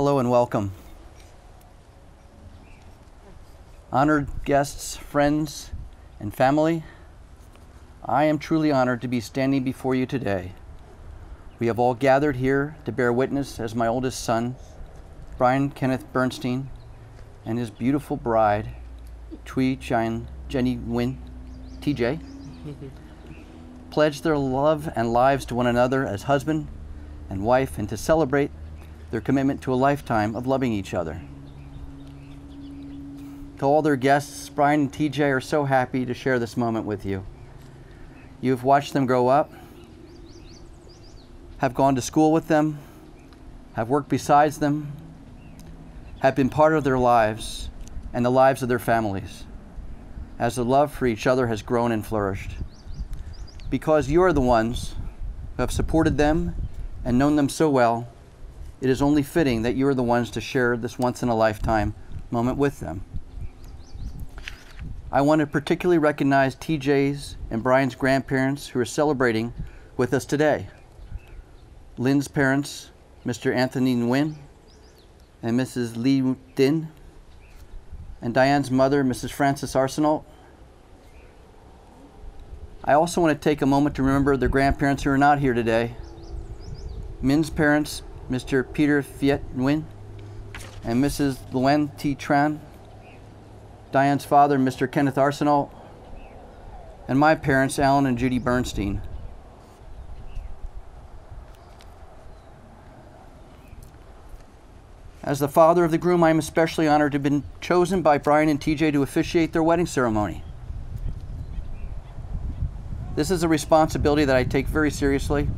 Hello and welcome. Honored guests, friends, and family, I am truly honored to be standing before you today. We have all gathered here to bear witness as my oldest son, Brian Kenneth Bernstein, and his beautiful bride, Thuy Chien Jenny Nguyen, TJ, pledge their love and lives to one another as husband and wife, and to celebrate their commitment to a lifetime of loving each other. To all their guests, Brian and TJ are so happy to share this moment with you. You've watched them grow up, have gone to school with them, have worked besides them, have been part of their lives and the lives of their families, as the love for each other has grown and flourished. Because you are the ones who have supported them and known them so well, it is only fitting that you are the ones to share this once-in-a-lifetime moment with them. I want to particularly recognize TJ's and Brian's grandparents who are celebrating with us today. Lynn's parents, Mr. Anthony Nguyen and Mrs. Lee Din, and Diane's mother, Mrs. Frances Arsenault. I also want to take a moment to remember the grandparents who are not here today. Min's parents, Mr. Peter Viet Nguyen and Mrs. Luan T. Tran, Diane's father, Mr. Kenneth Arsenault, and my parents, Alan and Judy Bernstein. As the father of the groom, I am especially honored to have been chosen by Brian and TJ to officiate their wedding ceremony. This is a responsibility that I take very seriously.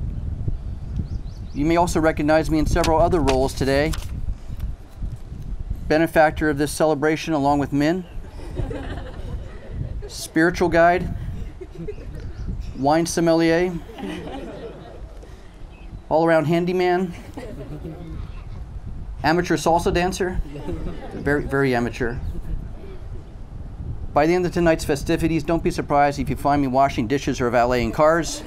You may also recognize me in several other roles today. Benefactor of this celebration along with Min, spiritual guide, wine sommelier, all-around handyman, amateur salsa dancer, very, very amateur. By the end of tonight's festivities, don't be surprised if you find me washing dishes or valeting cars.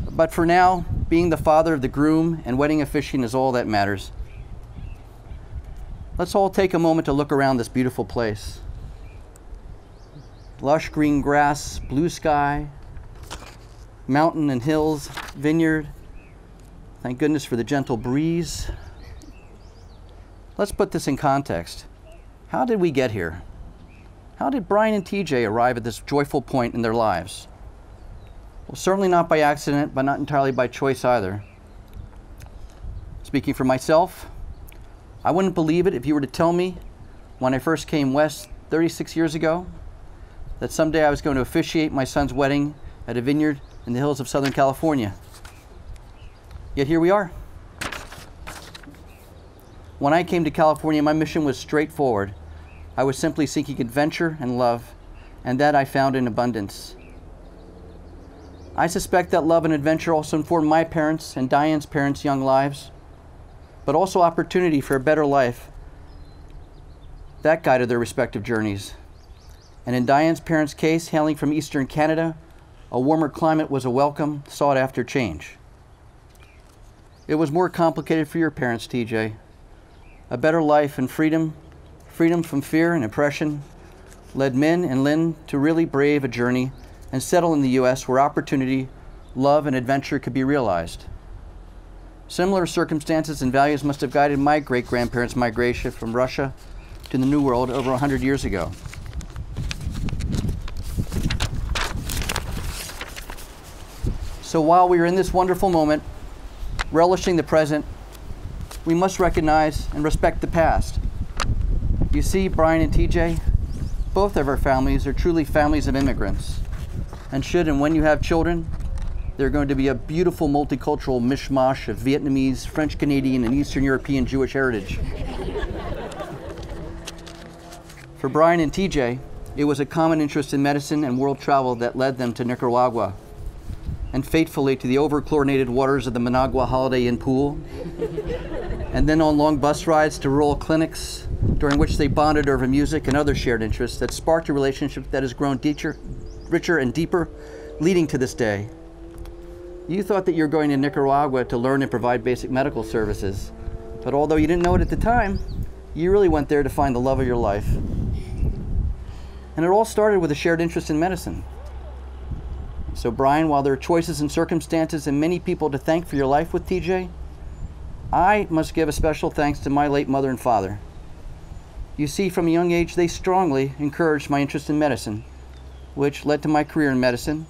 But for now, being the father of the groom and wedding officiant is all that matters. Let's all take a moment to look around this beautiful place. Lush green grass, blue sky, mountain and hills, vineyard. Thank goodness for the gentle breeze. Let's put this in context. How did we get here? How did Brian and TJ arrive at this joyful point in their lives? Well, certainly not by accident, but not entirely by choice either. Speaking for myself, I wouldn't believe it if you were to tell me when I first came west 36 years ago that someday I was going to officiate my son's wedding at a vineyard in the hills of Southern California. Yet here we are. When I came to California, my mission was straightforward. I was simply seeking adventure and love, and that I found in abundance. I suspect that love and adventure also informed my parents' and Diane's parents' young lives, but also opportunity for a better life. That guided their respective journeys. And in Diane's parents' case, hailing from Eastern Canada, a warmer climate was a welcome, sought-after change. It was more complicated for your parents, TJ. A better life and freedom from fear and oppression, led Min and Lynn to really brave a journey and settle in the U.S. where opportunity, love, and adventure could be realized. Similar circumstances and values must have guided my great-grandparents' migration from Russia to the New World over 100 years ago. So while we are in this wonderful moment, relishing the present, we must recognize and respect the past. You see, Brian and TJ, both of our families are truly families of immigrants. And should and when you have children, they're going to be a beautiful multicultural mishmash of Vietnamese, French Canadian, and Eastern European Jewish heritage. For Brian and TJ, it was a common interest in medicine and world travel that led them to Nicaragua, and fatefully to the over-chlorinated waters of the Managua Holiday Inn pool, and then on long bus rides to rural clinics, during which they bonded over music and other shared interests that sparked a relationship that has grown richer and deeper, leading to this day. You thought that you were going to Nicaragua to learn and provide basic medical services. But although you didn't know it at the time, you really went there to find the love of your life. And it all started with a shared interest in medicine. So Brian, while there are choices and circumstances and many people to thank for your life with TJ, I must give a special thanks to my late mother and father. You see, from a young age, they strongly encouraged my interest in medicine, which led to my career in medicine,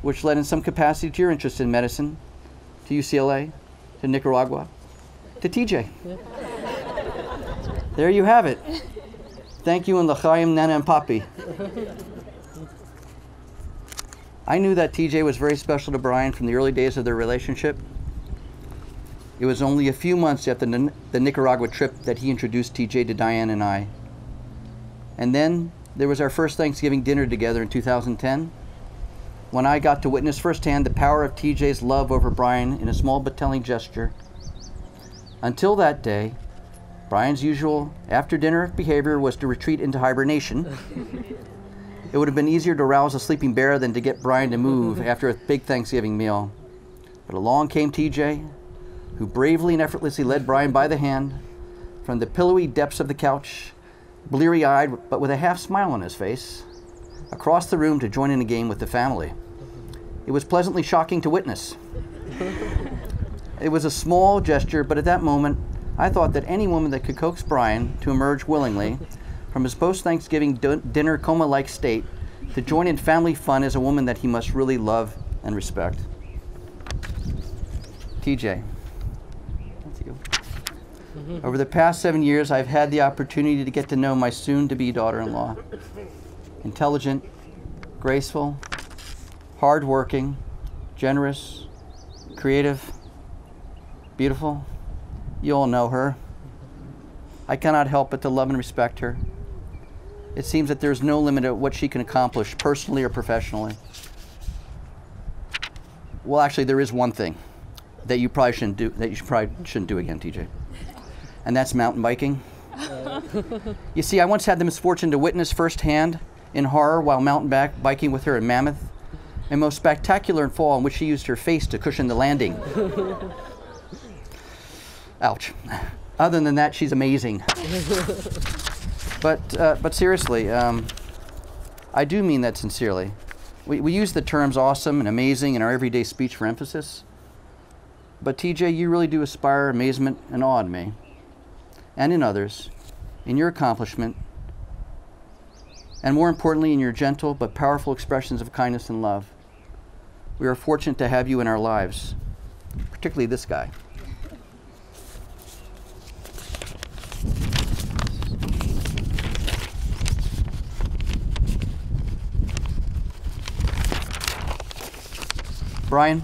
which led in some capacity to your interest in medicine, to UCLA, to Nicaragua, to TJ. There you have it. Thank you and l'chaim, Nana and Papi. I knew that TJ was very special to Brian from the early days of their relationship. It was only a few months after the Nicaragua trip that he introduced TJ to Diane and I. And then there was our first Thanksgiving dinner together in 2010, when I got to witness firsthand the power of TJ's love over Brian in a small but telling gesture. Until that day, Brian's usual after-dinner behavior was to retreat into hibernation. It would have been easier to rouse a sleeping bear than to get Brian to move after a big Thanksgiving meal. But along came TJ, who bravely and effortlessly led Brian by the hand from the pillowy depths of the couch, bleary-eyed but with a half smile on his face, across the room to join in a game with the family. It was pleasantly shocking to witness. It was a small gesture, but at that moment, I thought that any woman that could coax Brian to emerge willingly from his post-Thanksgiving dinner coma-like state to join in family fun is a woman that he must really love and respect. TJ. That's you. Over the past 7 years, I've had the opportunity to get to know my soon-to-be daughter-in-law. Intelligent, graceful, hardworking, generous, creative, beautiful. You all know her. I cannot help but to love and respect her. It seems that there's no limit to what she can accomplish personally or professionally. Well, actually, there is one thing that you probably shouldn't do again, TJ. And that's mountain biking. You see, I once had the misfortune to witness firsthand in horror while mountain biking with her in Mammoth, a most spectacular fall in which she used her face to cushion the landing. Ouch. Other than that, she's amazing. But seriously, I do mean that sincerely. We use the terms awesome and amazing in our everyday speech for emphasis. But TJ, you really do inspire amazement and awe in me, and in others, in your accomplishment, and more importantly, in your gentle but powerful expressions of kindness and love. We are fortunate to have you in our lives, particularly this guy. Brian,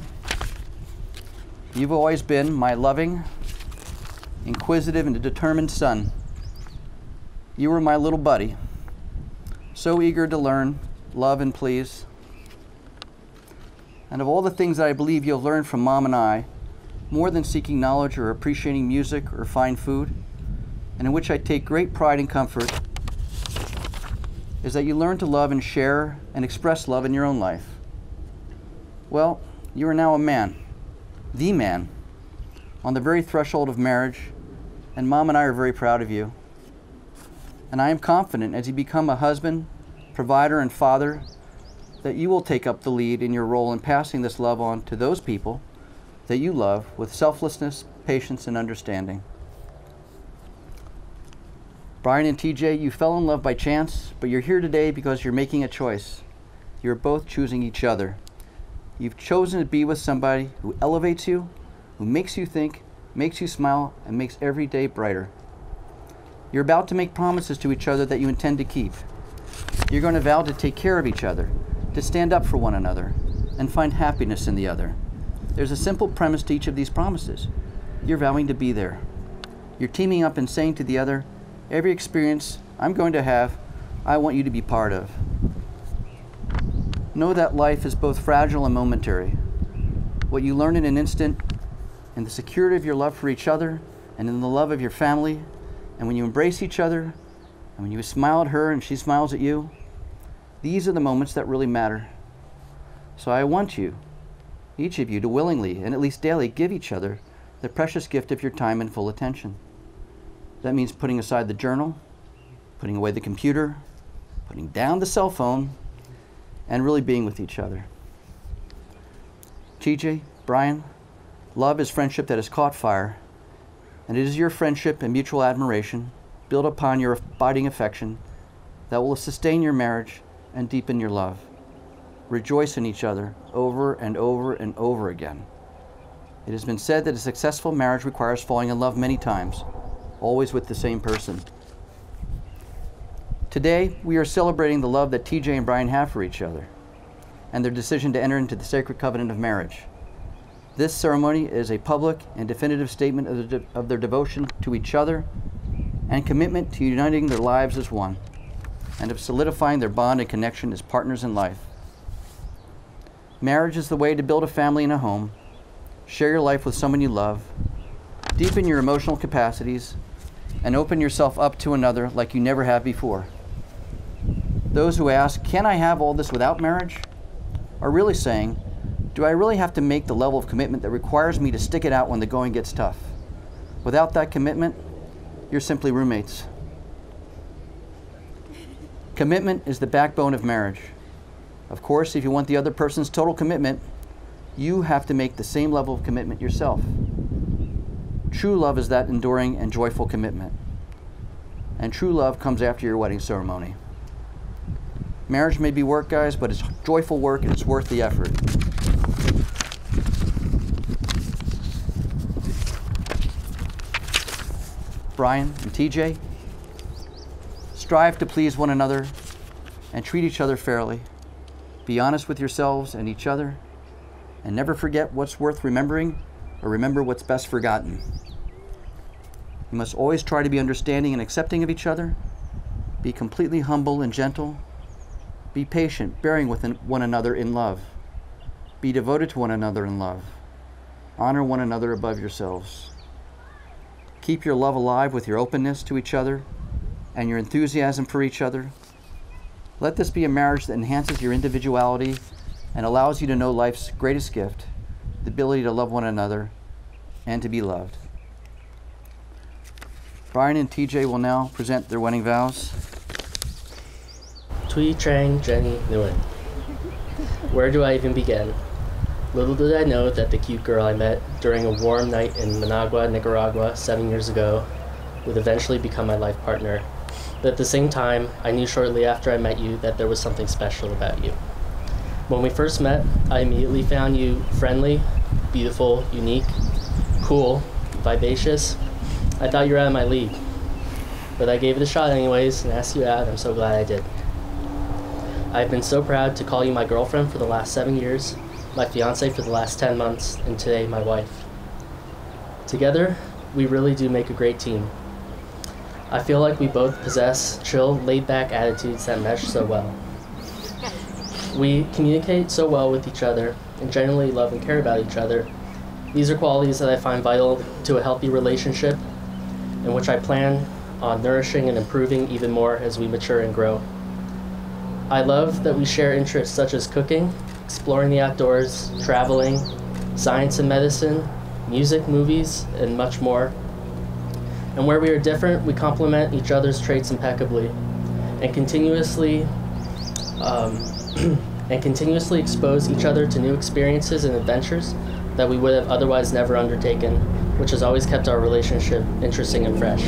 you've always been my loving, inquisitive, and determined son. You were my little buddy, so eager to learn, love, and please. And of all the things that I believe you'll learn from Mom and I, more than seeking knowledge or appreciating music or fine food, and in which I take great pride and comfort, is that you learn to love and share and express love in your own life. Well, you are now a man, the man, on the very threshold of marriage, and Mom and I are very proud of you. And I am confident as you become a husband, provider, and father, that you will take up the lead in your role in passing this love on to those people that you love with selflessness, patience, and understanding. Brian and TJ, you fell in love by chance, but you're here today because you're making a choice. You're both choosing each other. You've chosen to be with somebody who elevates you, who makes you think, makes you smile, and makes every day brighter. You're about to make promises to each other that you intend to keep. You're going to vow to take care of each other, to stand up for one another, and find happiness in the other. There's a simple premise to each of these promises. You're vowing to be there. You're teaming up and saying to the other, every experience I'm going to have, I want you to be part of. Know that life is both fragile and momentary. What you learn in an instant, in the security of your love for each other, and in the love of your family, and when you embrace each other, and when you smile at her and she smiles at you, these are the moments that really matter. So I want you, each of you, to willingly and at least daily give each other the precious gift of your time and full attention. That means putting aside the journal, putting away the computer, putting down the cell phone, and really being with each other. TJ, Brian, love is friendship that has caught fire, and it is your friendship and mutual admiration, built upon your abiding affection, that will sustain your marriage and deepen your love. Rejoice in each other over and over and over again. It has been said that a successful marriage requires falling in love many times, always with the same person. Today, we are celebrating the love that TJ and Brian have for each other, and their decision to enter into the sacred covenant of marriage. This ceremony is a public and definitive statement of their devotion to each other and commitment to uniting their lives as one, and of solidifying their bond and connection as partners in life. Marriage is the way to build a family and a home, share your life with someone you love, deepen your emotional capacities, and open yourself up to another like you never have before. Those who ask, can I have all this without marriage, are really saying, do I really have to make the level of commitment that requires me to stick it out when the going gets tough? Without that commitment, you're simply roommates. Commitment is the backbone of marriage. Of course, if you want the other person's total commitment, you have to make the same level of commitment yourself. True love is that enduring and joyful commitment. And true love comes after your wedding ceremony. Marriage may be work, guys, but it's joyful work and it's worth the effort. Brian and TJ, strive to please one another and treat each other fairly. Be honest with yourselves and each other, and never forget what's worth remembering or remember what's best forgotten. You must always try to be understanding and accepting of each other. Be completely humble and gentle. Be patient, bearing with one another in love. Be devoted to one another in love. Honor one another above yourselves. Keep your love alive with your openness to each other and your enthusiasm for each other. Let this be a marriage that enhances your individuality and allows you to know life's greatest gift, the ability to love one another and to be loved. Brian and TJ will now present their wedding vows. Tui Trang Jenny Nguyen. Where do I even begin? Little did I know that the cute girl I met during a warm night in Managua, Nicaragua 7 years ago would eventually become my life partner. But at the same time, I knew shortly after I met you that there was something special about you. When we first met, I immediately found you friendly, beautiful, unique, cool, vivacious. I thought you were out of my league. But I gave it a shot anyways and asked you out, and I'm so glad I did. I've been so proud to call you my girlfriend for the last 7 years, my fiance for the last 10 months, and today my wife. Together, we really do make a great team. I feel like we both possess chill, laid-back attitudes that mesh so well. We communicate so well with each other and genuinely love and care about each other. These are qualities that I find vital to a healthy relationship, in which I plan on nourishing and improving even more as we mature and grow. I love that we share interests such as cooking, exploring the outdoors, traveling, science and medicine, music, movies, and much more. And where we are different, we complement each other's traits impeccably and continuously expose each other to new experiences and adventures that we would have otherwise never undertaken, which has always kept our relationship interesting and fresh.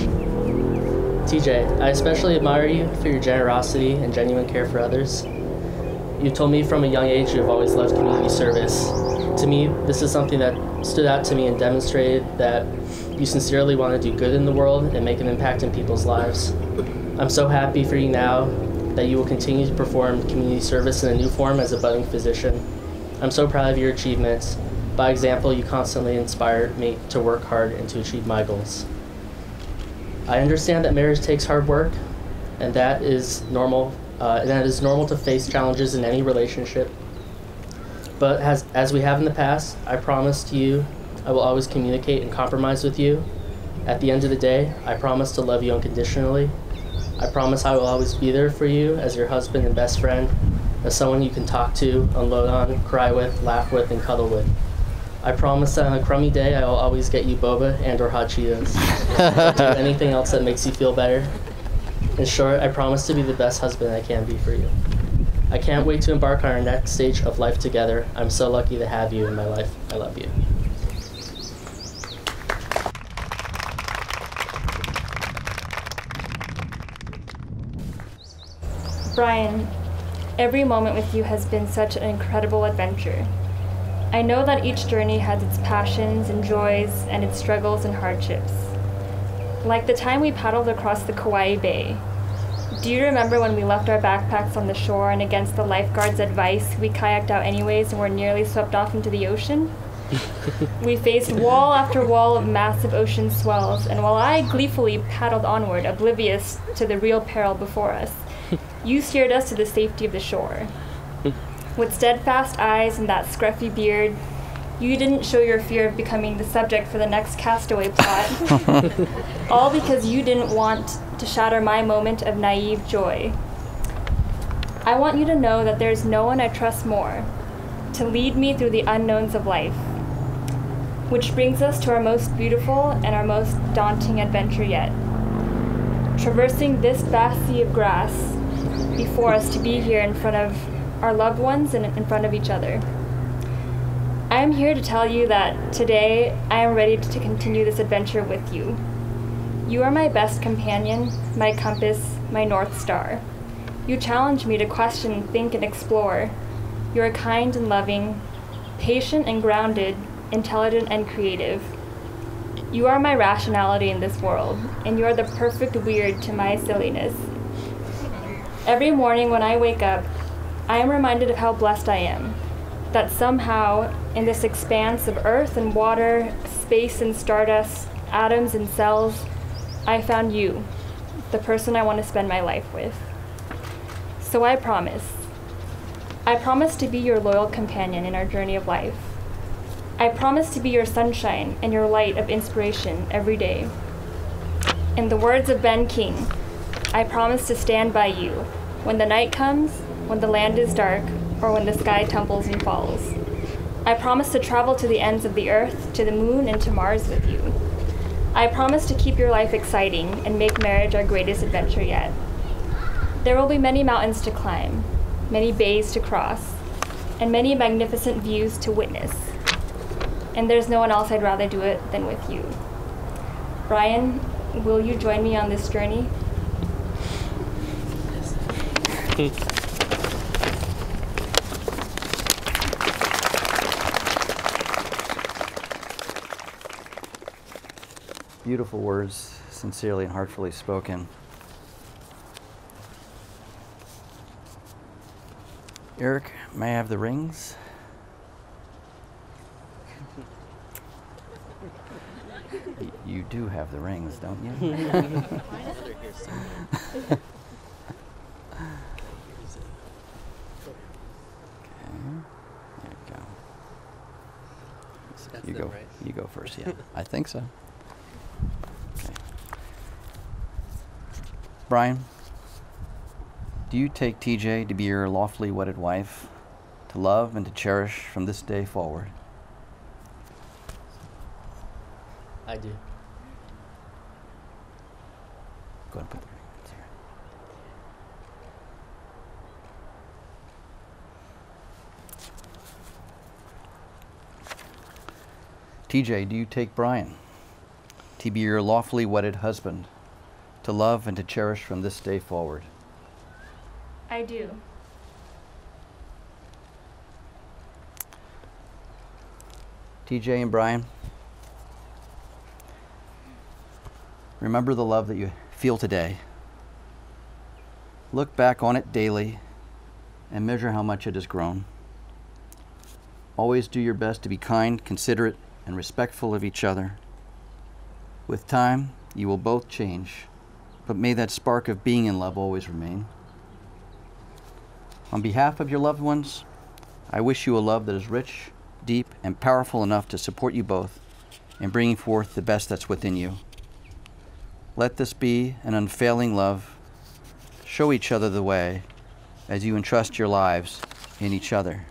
TJ, I especially admire you for your generosity and genuine care for others. You told me from a young age you have always loved community service. To me, this is something that stood out to me and demonstrated that you sincerely want to do good in the world and make an impact in people's lives. I'm so happy for you now that you will continue to perform community service in a new form as a budding physician. I'm so proud of your achievements. By example, you constantly inspired me to work hard and to achieve my goals. I understand that marriage takes hard work, and that is normal. It is normal to face challenges in any relationship. But as we have in the past, I promise to you, I will always communicate and compromise with you. At the end of the day, I promise to love you unconditionally. I promise I will always be there for you as your husband and best friend, as someone you can talk to, unload on, cry with, laugh with, and cuddle with. I promise that on a crummy day, I'll always get you boba and or hot Cheetos. I'll do anything else that makes you feel better. In short, I promise to be the best husband I can be for you. I can't wait to embark on our next stage of life together. I'm so lucky to have you in my life. I love you. Brian, every moment with you has been such an incredible adventure. I know that each journey has its passions and joys and its struggles and hardships. Like the time we paddled across the Kauai Bay. Do you remember when we left our backpacks on the shore and against the lifeguard's advice, we kayaked out anyways and were nearly swept off into the ocean? We faced wall after wall of massive ocean swells, and while I gleefully paddled onward, oblivious to the real peril before us, you steered us to the safety of the shore. With steadfast eyes and that scruffy beard, you didn't show your fear of becoming the subject for the next Castaway plot. All because you didn't want to shatter my moment of naive joy. I want you to know that there's no one I trust more to lead me through the unknowns of life. Which brings us to our most beautiful and our most daunting adventure yet. Traversing this vast sea of grass before us to be here in front of our loved ones and in front of each other. I am here to tell you that today I am ready to continue this adventure with you. You are my best companion, my compass, my North Star. You challenge me to question, think, and explore. You are kind and loving, patient and grounded, intelligent and creative. You are my rationality in this world, and you are the perfect weird to my silliness. Every morning when I wake up, I am reminded of how blessed I am, that somehow in this expanse of earth and water, space and stardust, atoms and cells, I found you, the person I want to spend my life with. So I promise to be your loyal companion in our journey of life. I promise to be your sunshine and your light of inspiration every day. In the words of Ben King, I promise to stand by you when the night comes, when the land is dark, or when the sky tumbles and falls. I promise to travel to the ends of the earth, to the moon, and to Mars with you. I promise to keep your life exciting and make marriage our greatest adventure yet. There will be many mountains to climb, many bays to cross, and many magnificent views to witness. And there's no one else I'd rather do it than with you. Brian, will you join me on this journey? Beautiful words, sincerely and heartfully spoken. Eric, may I have the rings? You do have the rings, don't you? Okay. There you go. That's You them, go. right? You go first. Yeah, I think so. Okay. Brian, do you take TJ to be your lawfully wedded wife, to love and to cherish from this day forward? I do. Go ahead and put the rings here. TJ, do you take Brian to be your lawfully wedded husband, to love and to cherish from this day forward? I do. TJ and Brian, remember the love that you feel today. Look back on it daily and measure how much it has grown. Always do your best to be kind, considerate, and respectful of each other. With time, you will both change, but may that spark of being in love always remain. On behalf of your loved ones, I wish you a love that is rich, deep, and powerful enough to support you both in bringing forth the best that's within you. Let this be an unfailing love. Show each other the way as you entrust your lives in each other.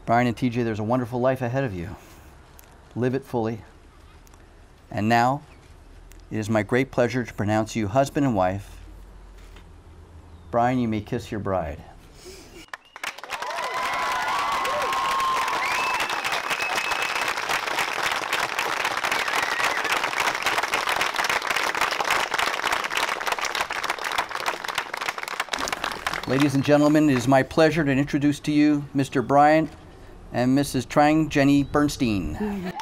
Brian and TJ, there's a wonderful life ahead of you. Live it fully. And now, it is my great pleasure to pronounce you husband and wife. Brian, you may kiss your bride. Ladies and gentlemen, it is my pleasure to introduce to you Mr. Brian and Mrs. Trang Jenny Bernstein.